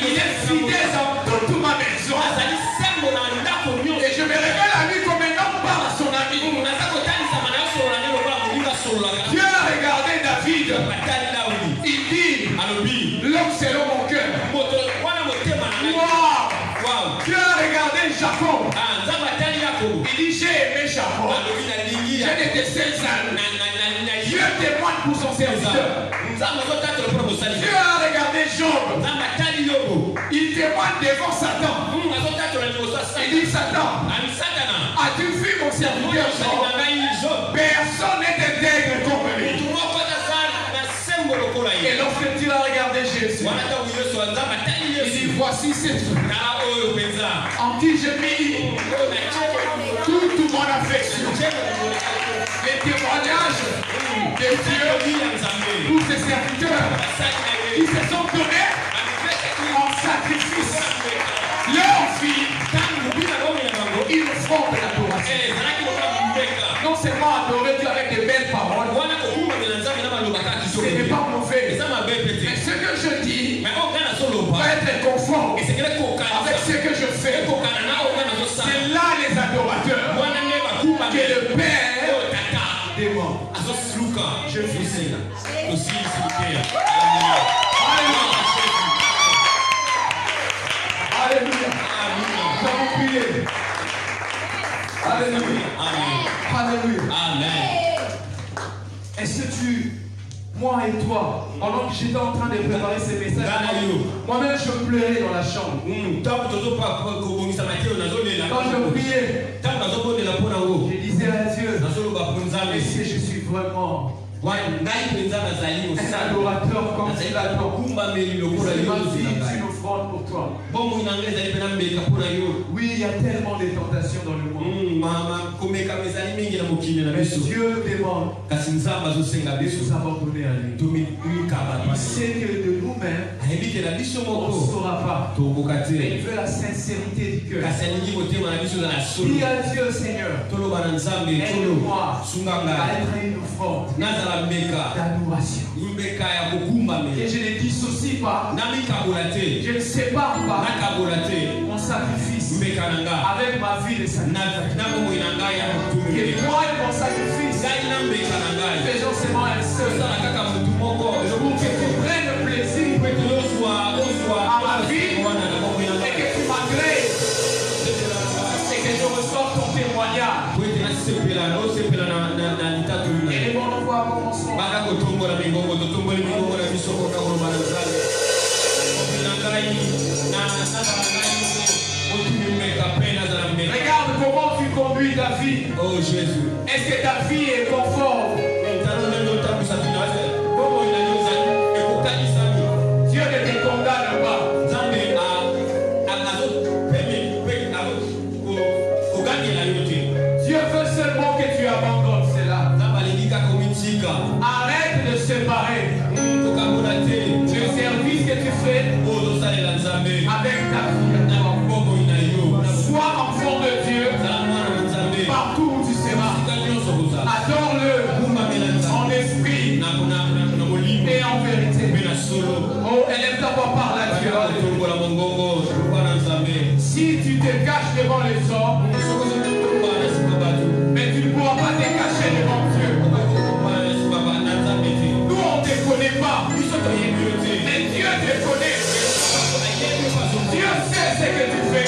il est fidèle dans toute ma maison. Et je me révèle à lui comme un homme parle à son ami. Dieu a regardé David. Il dit, l'homme selon mon cœur. Wow. Dieu a regardé Jacob. Il dit, j'ai aimé Jacob. J'ai détesté Esaü. Dieu témoigne pour son serviteur. Dieu a regardé Job. Il témoigne devant Satan. Il dit, Satan, as-tu vu mon serviteur Job? Personne n'est intègre comme lui. Et lorsque tu as regardé Jésus, il dit, voici cette en qui j'ai mis toute mon affection. Les témoignages de Dieu pour ses serviteurs qui se sont donnés en sacrifice. Leur vie, ils font de l'adoration. Non seulement adorer Dieu avec de belles paroles, ce n'est pas mauvais. Mais ce que je dis va être conforme avec ce que je fais. C'est là les adorateurs que le Père demande. Je fais cela. Alléluia. Nous allons prier. Alléluia. Alléluia. Amen. Est-ce que moi et toi, pendant que j'étais en train de préparer ces messages, moi-même je pleurais dans la chambre. Quand je priais, je disais à Dieu, est-ce que je suis vraiment un adorateur comme tu l'adores? C'est une offrande pour toi. Oui, il y a tellement de tentations dans le monde. Mais Dieu demande de nous abandonner à lui. Il sait que de nous-mêmes, on ne saura pas. Mais il veut la sincérité du cœur. Dis à Dieu, Seigneur, aide-moi à être une offrande d'adoration. Et je ne dissocie pas, je ne sépare pas mon sacrifice avec ma vie de sacrifice. Et moi et mon sacrifice, faisons seulement un seul. Pour que tu prennes plaisir à ma vie et que tu m'agrées et que je reçoive ton témoignage. Et les bons envois commenceront. Regarde comment tu conduis ta vie. Oh Jésus. Est-ce que ta vie est conforme? Dieu ne te condamne pas. Dieu veut seulement que tu abandonnes cela. Arrête de séparer le service que tu fais avec ta vie. Sois enfant de Dieu partout où tu seras. Adore-le en esprit et en vérité. Oh, élève ta voix, parle à Dieu. Si tu te caches devant les hommes, mais tu ne pourras pas te cacher devant Dieu. Nous, on ne te connaît pas. Mais Dieu te connaît. Dieu sait ce que tu fais.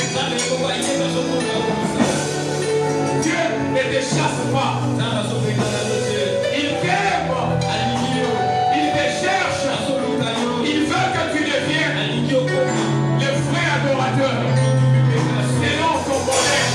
Dieu ne te chasse pas. Il t'aime. Il te cherche. Il veut que tu deviennes le vrai adorateur. Selon son bonheur.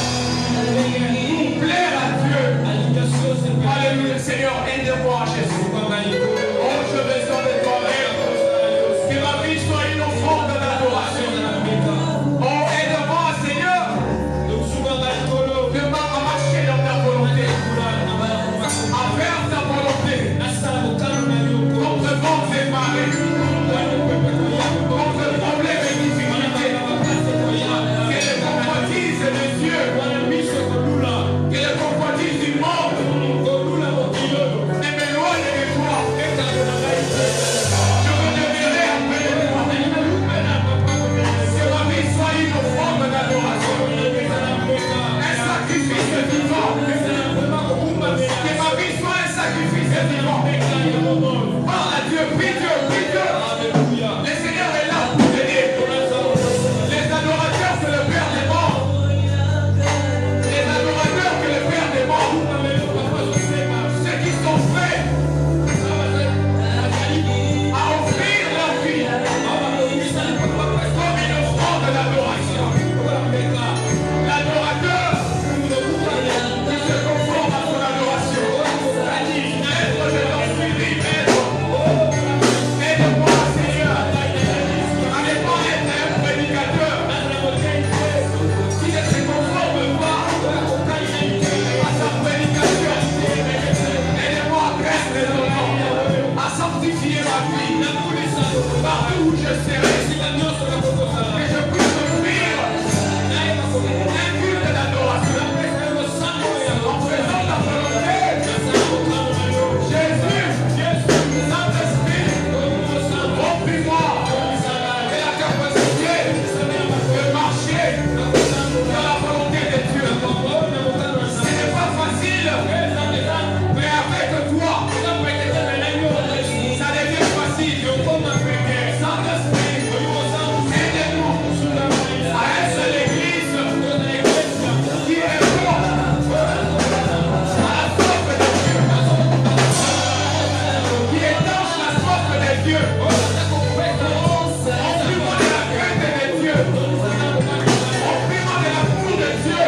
où je serai, que je puisse offrir un culte d'adoration en faisant ta volonté. Jésus, Saint-Esprit, remplis-moi de la capacité de marcher dans la volonté de Dieu. Ce n'est pas facile, mais avec toi, ça devient facile. Saint-Esprit, aide-nous à être l'église qui répond à la soif de Dieu, qui étanche la soif de Dieu. Remplis-moi de la crainte de Dieu. Remplis-moi de l'amour de Dieu.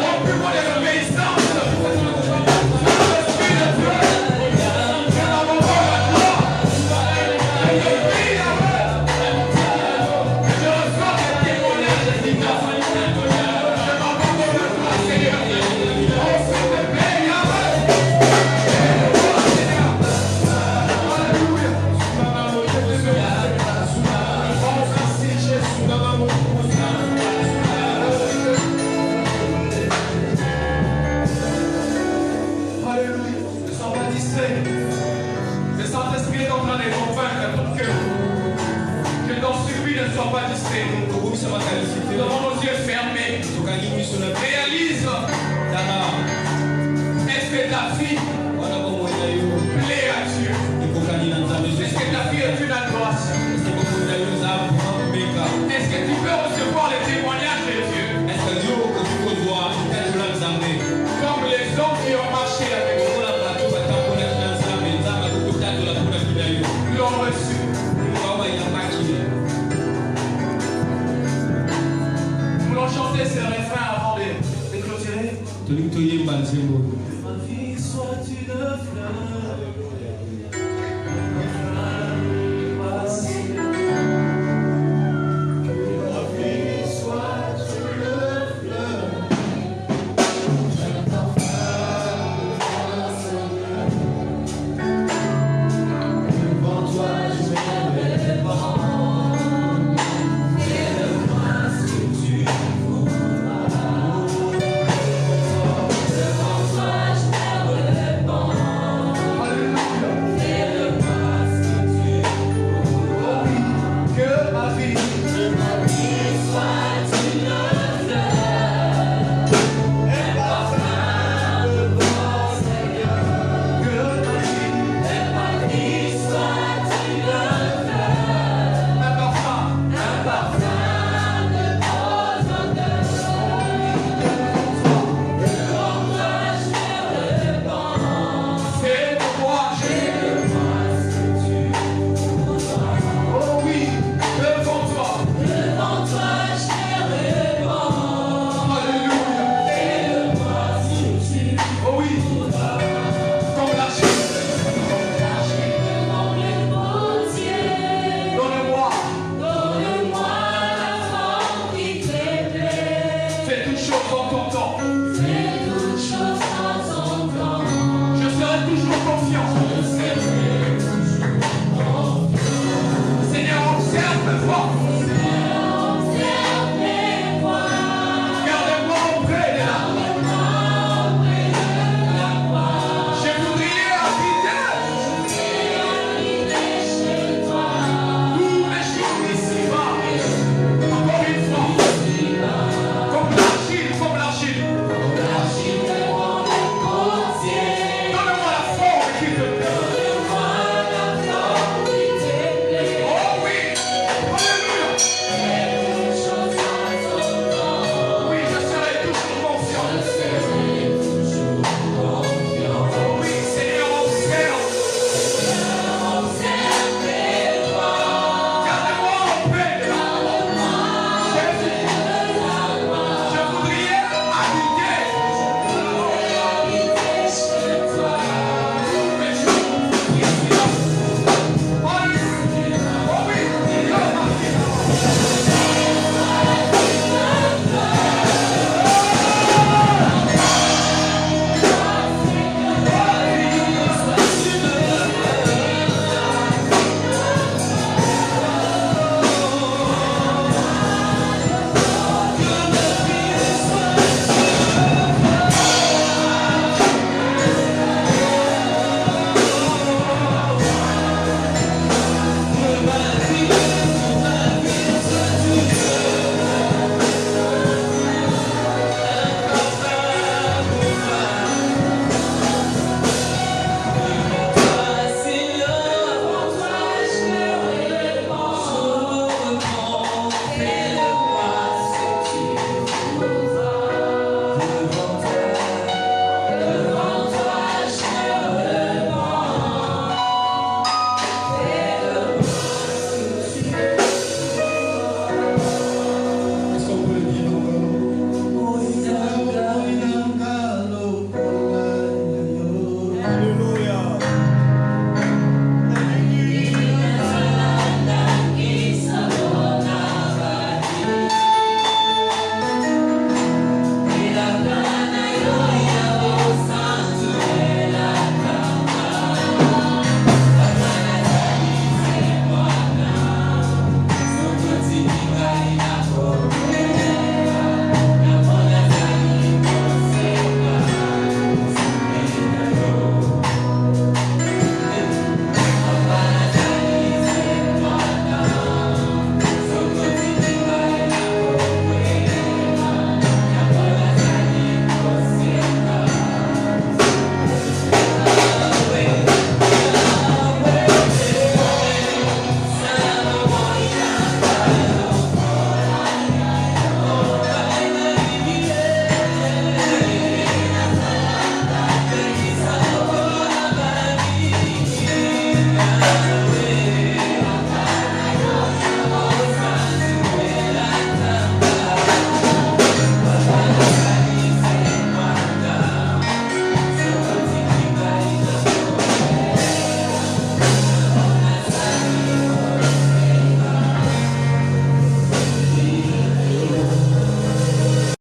Remplis-moi de l'obéissance. Saint-Esprit de Dieu, je m'abandonne à toi. Je prie, Yahweh. Je reçois des témoignages efficaces. Je m'abandonne à toi, Seigneur. Oh, s'il te plaît, Yahweh. Seigneur. Alléluia. Oh, merci, Jésus. Alléluia. Ne sois pas distrait. Le Saint-Esprit est en train de convaincre ton cœur. Que dans celui ne sois pas distrait. Nous avons nos yeux fermés. Réalise. Est-ce que ta fille plaît à Dieu? Est-ce que ta fille est une adoration? Est-ce que tu peux recevoir les témoignages de Dieu? Comme les hommes qui ont marché avec vous l'ont reçu. Nous allons chanter ce refrain avant de clôturer. Ma vie soit une fleur. Seigneur, observe-moi.